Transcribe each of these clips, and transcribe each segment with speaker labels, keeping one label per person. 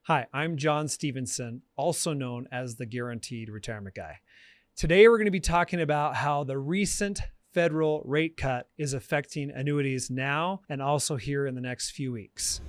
Speaker 1: Hi, I'm John Stevenson, also known as the Guaranteed Retirement Guy. Today, we're going to be talking about how the recent federal rate cut is affecting annuities now and also here in the next few weeks.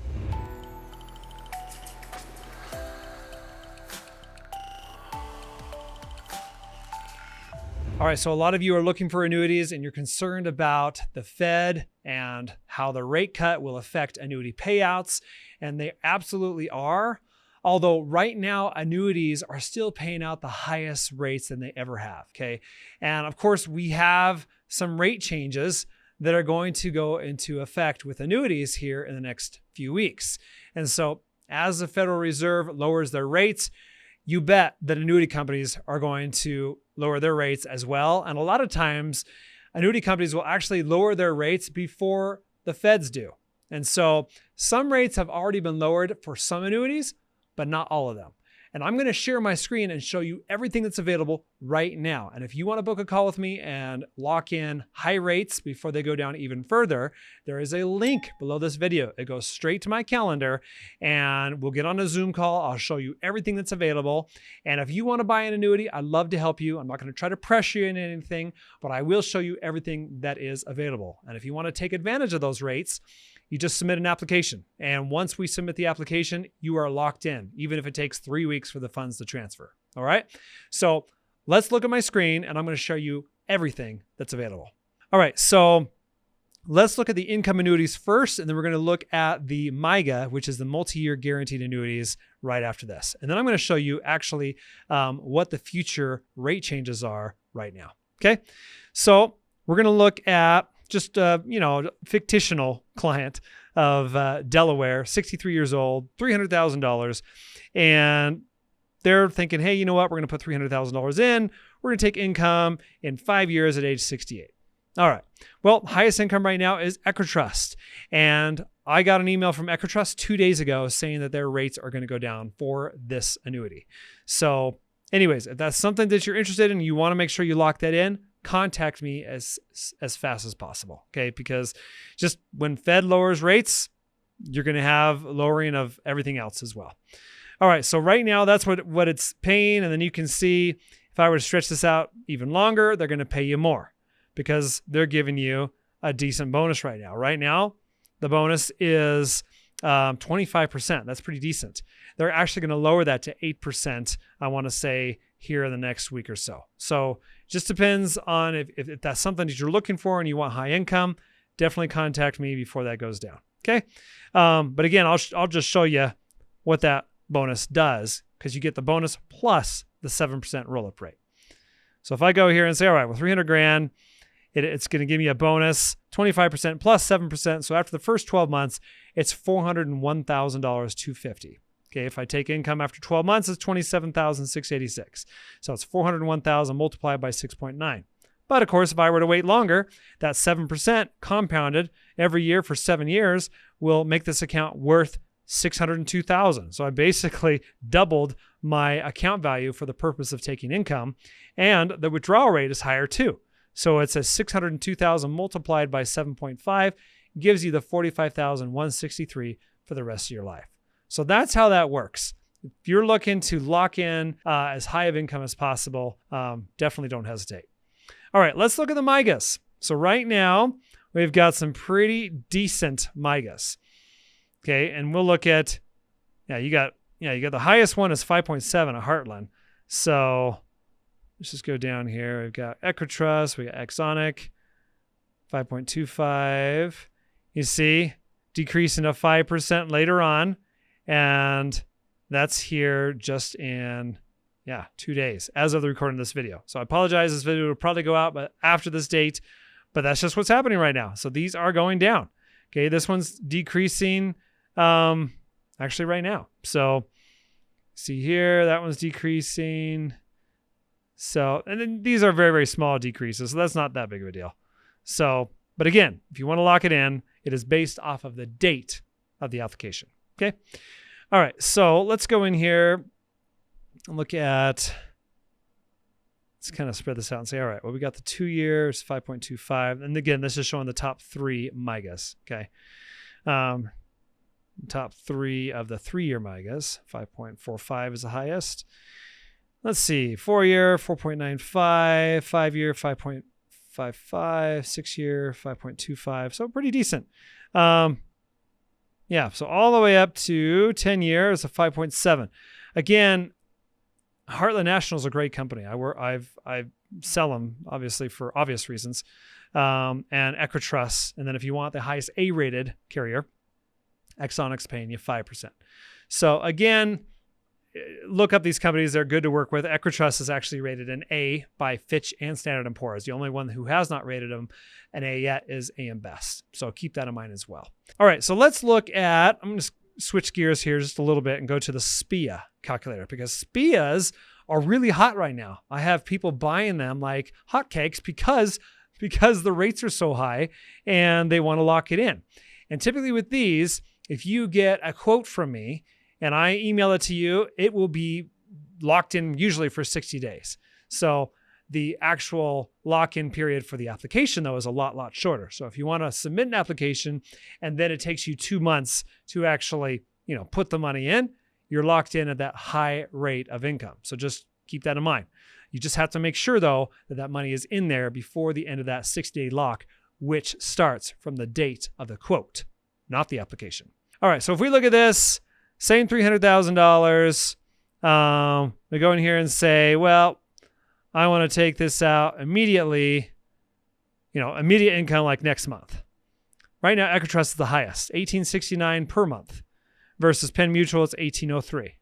Speaker 1: All right, so a lot of you are looking for annuities and you're concerned about the Fed and how the rate cut will affect annuity payouts, and they absolutely are. Although right now, annuities are still paying out the highest rates than they ever have, okay? And of course, we have some rate changes that are going to go into effect with annuities here in the next few weeks. And so as the Federal Reserve lowers their rates, you bet that annuity companies are going to lower their rates as well. And a lot of times, annuity companies will actually lower their rates before the Feds do. And so some rates have already been lowered for some annuities, but not all of them. And I'm going to share my screen and show you everything that's available right now. And if you want to book a call with me and lock in high rates before they go down even further, there is a link below this video. It goes straight to my calendar and we'll get on a Zoom call. I'll show you everything that's available. And if you want to buy an annuity, I'd love to help you. I'm not going to try to pressure you into anything, but I will show you everything that is available. And if you want to take advantage of those rates, you just submit an application. And once we submit the application, you are locked in, even if it takes 3 weeks for the funds to transfer. All right. So let's look at my screen and I'm going to show you everything that's available. All right. So let's look at the income annuities first, and then we're going to look at the MYGA, which is the multi-year guaranteed annuities, right after this. And then I'm going to show you actually what the future rate changes are right now. Okay. So we're going to look at just fictional client of Delaware, 63 years old, $300,000. And they're thinking, hey, you know what? We're going to put $300,000 in. We're going to take income in 5 years at age 68. All right. Well, highest income right now is Equitrust. And I got an email from Equitrust 2 days ago saying that their rates are going to go down for this annuity. So anyways, if that's something that you're interested in, you want to make sure you lock that in, contact me as fast as possible, okay? Because just when Fed lowers rates, you're going to have lowering of everything else as well. All right, so right now that's what it's paying, and then you can see if I were to stretch this out even longer, they're going to pay you more because they're giving you a decent bonus right now. Right now, the bonus is 25%. That's pretty decent. They're actually going to lower that to 8%, I want to say, here in the next week or so. So just depends on if that's something that you're looking for and you want high income, definitely contact me before that goes down. Okay. But again, I'll just show you what that bonus does, because you get the bonus plus the 7% roll-up rate. So if I go here and say, all right, well, 300 grand, it's going to give me a bonus, 25% plus 7%. So after the first 12 months, it's $401,250. Okay, if I take income after 12 months, it's $27,686. So it's $401,000 multiplied by 6.9. But of course, if I were to wait longer, that 7% compounded every year for 7 years will make this account worth $602,000. So I basically doubled my account value for the purpose of taking income, and the withdrawal rate is higher too. So it's a $602,000 multiplied by 7.5 gives you the $45,163 for the rest of your life. So that's how that works. If you're looking to lock in as high of income as possible, definitely don't hesitate. All right, let's look at the MYGAs. So right now, we've got some pretty decent MYGAs. Okay, and we'll look at, you got the highest one is 5.7 at Heartland. So let's just go down here. We've got Equitrust, we got Exonic, 5.25. You see, decreasing to 5% later on. And that's here just in, 2 days as of the recording of this video. So I apologize. This video will probably go out but after this date, but that's just what's happening right now. So these are going down. Okay. This one's decreasing actually right now. So see here, that one's decreasing. So, and then these are very, very small decreases. So that's not that big of a deal. So, but again, if you want to lock it in, it is based off of the date of the application. Okay. All right. So let's go in here and look at, let's kind of spread this out and say, all right, well, we got the 2 years, 5.25. And again, this is showing the top 3 MYGAs. Okay. top 3 of the 3-year MYGAs. 5.45 is the highest. Let's see, 4-year, 4.95, 5-year, 5.55, 6-year, 5.25. So pretty decent. Yeah, so all the way up to 10 years, a 5.7. Again, Heartland National is a great company. I sell them obviously for obvious reasons, and Equitrust. And then if you want the highest A-rated carrier, Exonic's paying you 5%. So again, look up these companies. They're good to work with. Equitrust is actually rated an A by Fitch and Standard & Poor's. The only one who has not rated them an A yet is AM Best. So keep that in mind as well. All right, so let's look at, I'm going to switch gears here just a little bit and go to the SPIA calculator, because SPIAs are really hot right now. I have people buying them like hotcakes because the rates are so high and they want to lock it in. And typically with these, if you get a quote from me and I email it to you, it will be locked in usually for 60 days. So the actual lock-in period for the application, though, is a lot shorter. So if you want to submit an application and then it takes you 2 months to actually, put the money in, you're locked in at that high rate of income. So just keep that in mind. You just have to make sure, though, that that money is in there before the end of that 60-day lock, which starts from the date of the quote, not the application. All right, so if we look at this, same $300,000, we go in here and say, well, I want to take this out immediately, immediate income like next month. Right now, Equitrust is the highest, $1,869 per month, versus Penn Mutual, it's $1,803.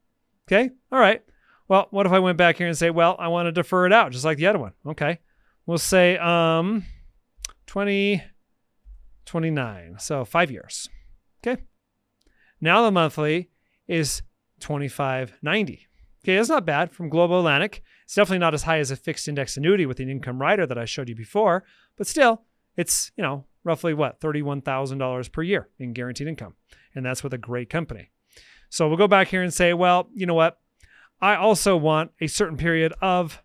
Speaker 1: Okay, all right. Well, what if I went back here and say, well, I want to defer it out just like the other one? Okay, we'll say 2029, so 5 years. Okay, now the monthly is $25.90. Okay, that's not bad from Global Atlantic. It's definitely not as high as a fixed index annuity with an income rider that I showed you before, but still, it's, roughly $31,000 per year in guaranteed income. And that's with a great company. So we'll go back here and say, well, you know what? I also want a certain period of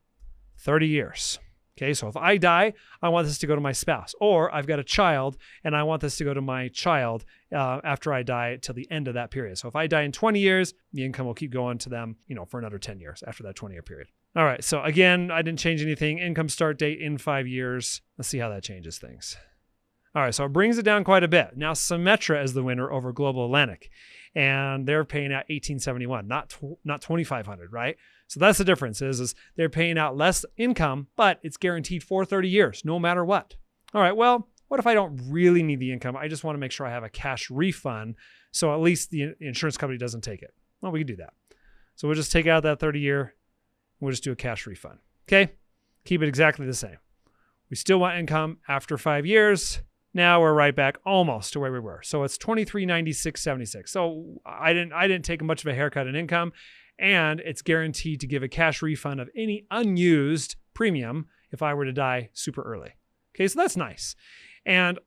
Speaker 1: 30 years. Okay, so if I die, I want this to go to my spouse, or I've got a child and I want this to go to my child after I die till the end of that period. So if I die in 20 years, the income will keep going to them, for another 10 years after that 20-year period. All right, so again, I didn't change anything. Income start date in 5 years. Let's see how that changes things. All right, so it brings it down quite a bit. Now Symetra is the winner over Global Atlantic, and they're paying out $1,871, not $2,500, right? So that's the difference is they're paying out less income, but it's guaranteed for 30 years, no matter what. All right, well, what if I don't really need the income? I just want to make sure I have a cash refund, so at least the insurance company doesn't take it. Well, we can do that. So we'll just take out that 30-year. We'll just do a cash refund. Okay, keep it exactly the same. We still want income after 5 years. Now we're right back almost to where we were. So it's $2396.76. So I didn't take much of a haircut in income, and it's guaranteed to give a cash refund of any unused premium if I were to die super early. Okay, so that's nice. And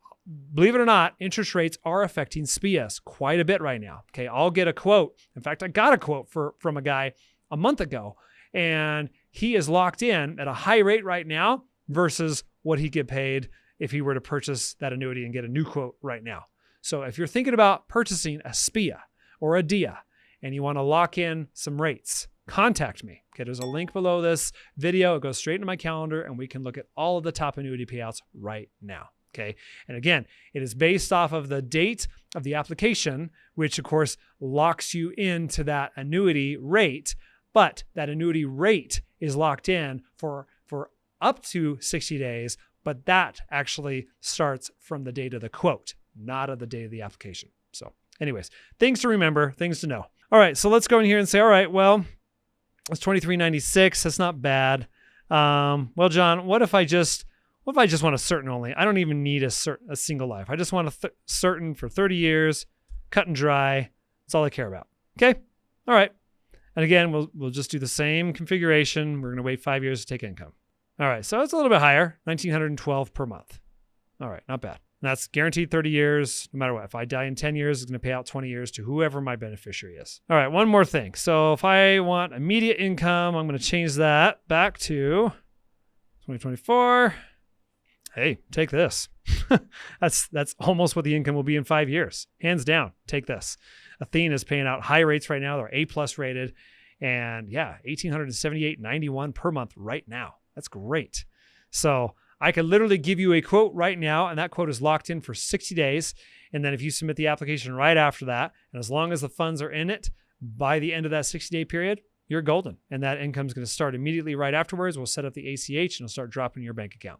Speaker 1: believe it or not, interest rates are affecting SPIAs quite a bit right now. Okay, I'll get a quote. In fact, I got a quote from a guy a month ago, and he is locked in at a high rate right now versus what he'd get paid if he were to purchase that annuity and get a new quote right now. So if you're thinking about purchasing a SPIA or a DIA and you want to lock in some rates, contact me. Okay, there's a link below this video. It goes straight into my calendar and we can look at all of the top annuity payouts right now. Okay, and again, it is based off of the date of the application, which of course locks you into that annuity rate, but that annuity rate is locked in for up to 60 days, but that actually starts from the date of the quote, not of the date of the application. So anyways, things to remember, things to know. All right, so let's go in here and say, all right, well, it's $23.96. That's not bad. Well, John, what if I just want a certain only? I don't even need a single life. I just want a certain for 30 years, cut and dry. That's all I care about. Okay, all right. And again, we'll just do the same configuration. We're going to wait 5 years to take income. All right, so it's a little bit higher, $1,912 per month. All right, not bad. And that's guaranteed 30 years, no matter what. If I die in 10 years, it's going to pay out 20 years to whoever my beneficiary is. All right, one more thing. So if I want immediate income, I'm going to change that back to 2024. Hey, take this. That's almost what the income will be in 5 years. Hands down, take this. Athene is paying out high rates right now. They're A+ rated. And yeah, $1,878.91 per month right now. That's great. So I could literally give you a quote right now, and that quote is locked in for 60 days. And then if you submit the application right after that, and as long as the funds are in it by the end of that 60-day period, you're golden. And that income is going to start immediately right afterwards. We'll set up the ACH and it'll start dropping in your bank account.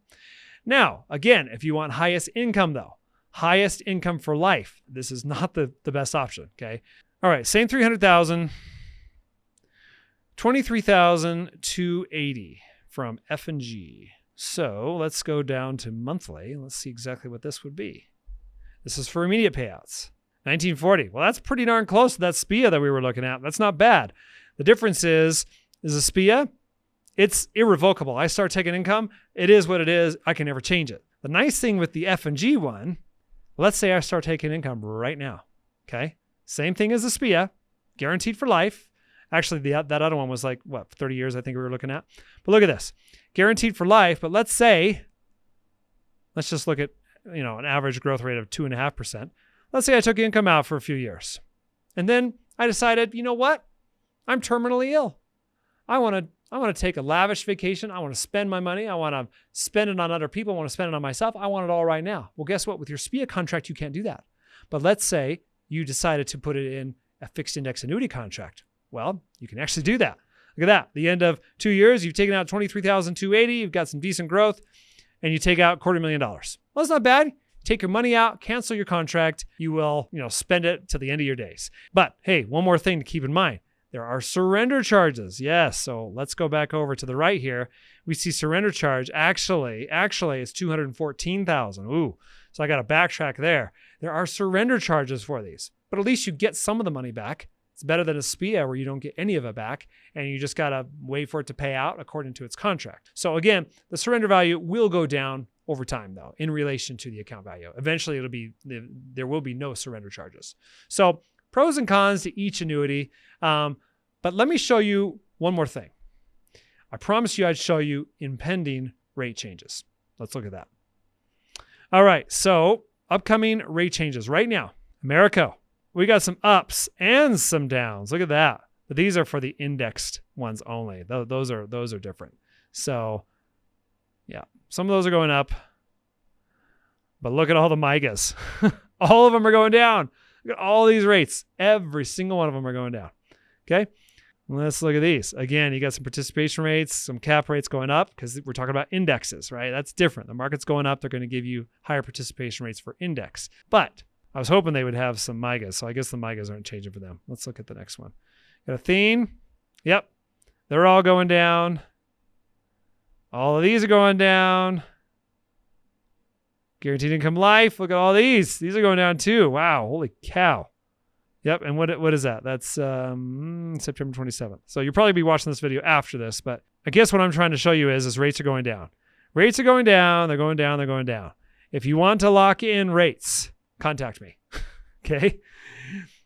Speaker 1: Now, again, if you want highest income though, highest income for life, this is not the best option, okay? All right, same 300,000, 23,280 from F&G. So let's go down to monthly. Let's see exactly what this would be. This is for immediate payouts. 1940. Well, that's pretty darn close to that SPIA that we were looking at. That's not bad. The difference is a SPIA, it's irrevocable. I start taking income. It is what it is. I can never change it. The nice thing with the F&G one, let's say I start taking income right now. Okay. Same thing as the SPIA, guaranteed for life. Actually, that other one was like, 30 years I think we were looking at. But look at this. Guaranteed for life. But let's just look at, an average growth rate of 2.5%. Let's say I took income out for a few years. And then I decided, you know what? I'm terminally ill. I want to take a lavish vacation. I want to spend my money. I want to spend it on other people. I want to spend it on myself. I want it all right now. Well, guess what? With your SPIA contract, you can't do that. But let's say you decided to put it in a fixed index annuity contract. Well, you can actually do that. Look at that. The end of 2 years, you've taken out $23,280. You've got some decent growth, and you take out $250,000. Well, that's not bad. Take your money out, cancel your contract. You will, spend it to the end of your days. But hey, one more thing to keep in mind. There are surrender charges. Yes. So let's go back over to the right here. We see surrender charge. Actually, it's $214,000. Ooh. So I got to backtrack there. There are surrender charges for these, but at least you get some of the money back. It's better than a SPIA where you don't get any of it back and you just got to wait for it to pay out according to its contract. So again, the surrender value will go down over time though, in relation to the account value. Eventually there will be no surrender charges. So pros and cons to each annuity. But let me show you one more thing. I promised you I'd show you impending rate changes. Let's look at that. All right. So upcoming rate changes right now. America. We got some ups and some downs. Look at that. But these are for the indexed ones only. Those are different. So yeah, some of those are going up. But look at all the MIGAs. All of them are going down. Look at all these rates. Every single one of them are going down. Okay. Let's look at these. Again, you got some participation rates, some cap rates going up because we're talking about indexes, right? That's different. The market's going up. They're going to give you higher participation rates for index. But I was hoping they would have some MIGAs, so I guess the MIGAs aren't changing for them. Let's look at the next one. Got Athene. Yep. They're all going down. All of these are going down. Guaranteed income life. Look at all these. These are going down too. Wow. Holy cow. Yep. And what is that? That's September 27th. So you'll probably be watching this video after this, but I guess what I'm trying to show you is rates are going down. Rates are going down. They're going down. They're going down. If you want to lock in rates, contact me. Okay.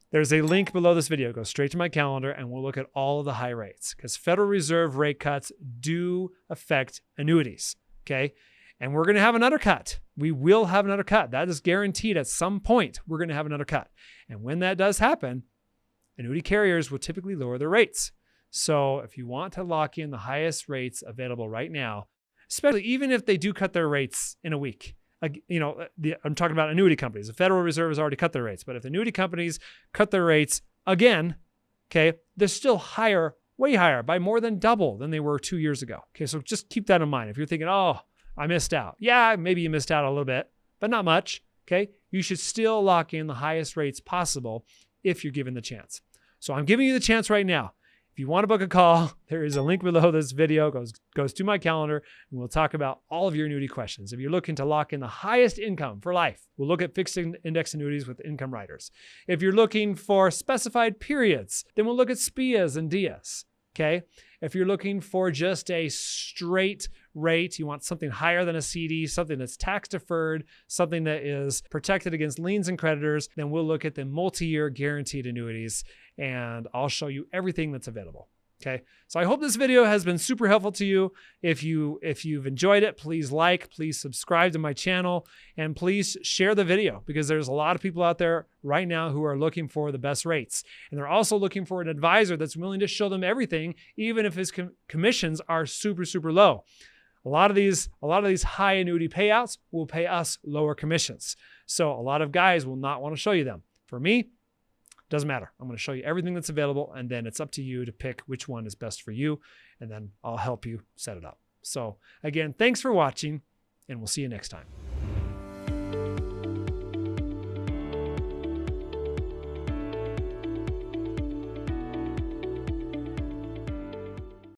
Speaker 1: There's a link below this video. Go straight to my calendar and we'll look at all of the high rates because Federal Reserve rate cuts do affect annuities. Okay. And we're going to have another cut. We will have another cut. That is guaranteed at some point. We're going to have another cut. And when that does happen, annuity carriers will typically lower their rates. So if you want to lock in the highest rates available right now, especially even if they do cut their rates in a week, I'm talking about annuity companies. The Federal Reserve has already cut their rates, but if the annuity companies cut their rates again, okay, they're still higher, way higher by more than double than they were 2 years ago. Okay, so just keep that in mind. If you're thinking, oh, I missed out. Yeah, maybe you missed out a little bit, but not much. Okay, you should still lock in the highest rates possible if you're given the chance. So I'm giving you the chance right now. If you want to book a call, there is a link below this video, goes to my calendar, and we'll talk about all of your annuity questions. If you're looking to lock in the highest income for life, we'll look at fixed index annuities with income riders. If you're looking for specified periods, then we'll look at SPIAs and DIAs. Okay. If you're looking for just a straight rate, you want something higher than a CD, something that's tax deferred, something that is protected against liens and creditors, then we'll look at the multi-year guaranteed annuities and I'll show you everything that's available. Okay, so I hope this video has been super helpful to you. If you've enjoyed it, please like, please subscribe to my channel, and please share the video, because there's a lot of people out there right now who are looking for the best rates. And they're also looking for an advisor that's willing to show them everything, even if his commissions are super, super low. A lot of these high annuity payouts will pay us lower commissions. So a lot of guys will not want to show you them. For me, doesn't matter. I'm going to show you everything that's available, and then it's up to you to pick which one is best for you, and then I'll help you set it up. So again, thanks for watching, and we'll see you next time.